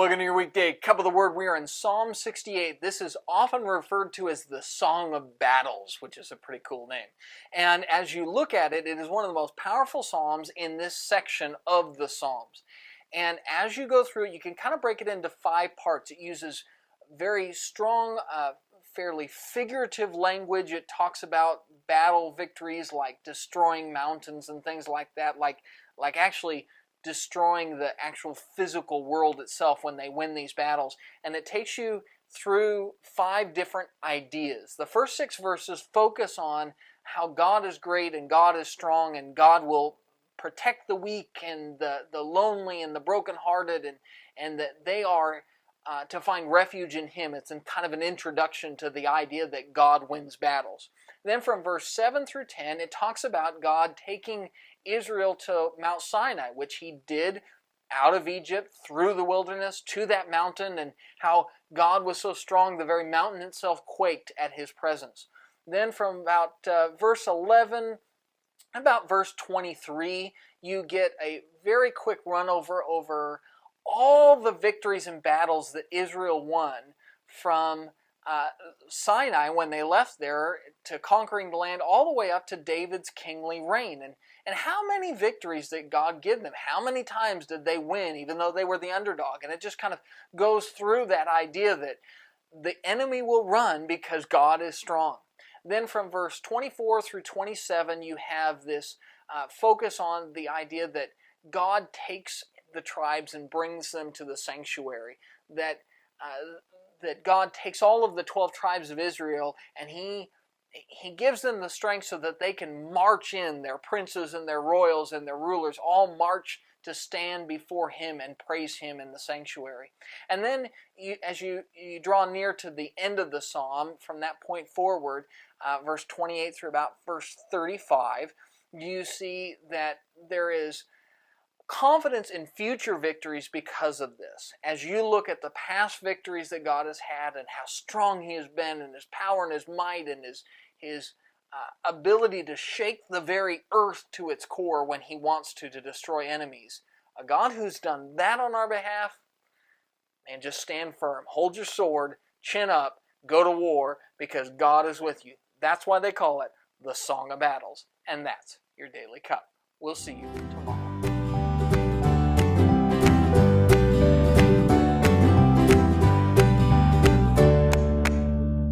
Welcome to your weekday Cup of the Word. We are in Psalm 68. This is often referred to as the Song of Battles, which is a pretty cool name. And as you look at it, it is one of the most powerful psalms in this section of the Psalms. And as you go through it, you can kind of break it into 5 parts. It uses very strong, fairly figurative language. It talks about battle victories like destroying mountains and things like that, like actually destroying the actual physical world itself when they win these battles. And it takes you through 5 different ideas. The first 6 verses focus on how God is great and God is strong and God will protect the weak and the lonely and the brokenhearted, and that they are to find refuge in Him. It's in kind of an introduction to the idea that God wins battles. Then from verse 7 through 10, it talks about God taking Israel to Mount Sinai, which He did out of Egypt, through the wilderness, to that mountain, and how God was so strong the very mountain itself quaked at His presence. Then from about verse 11, about verse 23, you get a very quick run over all the victories and battles that Israel won from Sinai when they left there to conquering the land, all the way up to David's kingly reign. And how many victories did God give them? How many times did they win even though they were the underdog? And it just kind of goes through that idea that the enemy will run because God is strong. Then from verse 24 through 27, you have this focus on the idea that God takes the tribes and brings them to the sanctuary, that God takes all of the 12 tribes of Israel and He gives them the strength so that they can march in, their princes and their royals and their rulers all march to stand before Him and praise Him in the sanctuary. And then as you draw near to the end of the psalm, from that point forward, verse 28 through about verse 35, you see that there is confidence in future victories because of this. As you look at the past victories that God has had and how strong He has been, and His power and His might and His ability to shake the very earth to its core when He wants to destroy enemies. A God who's done that on our behalf, and just stand firm. Hold your sword, chin up, go to war, because God is with you. That's why they call it the Song of Battles. And that's your Daily Cup. We'll see you tomorrow.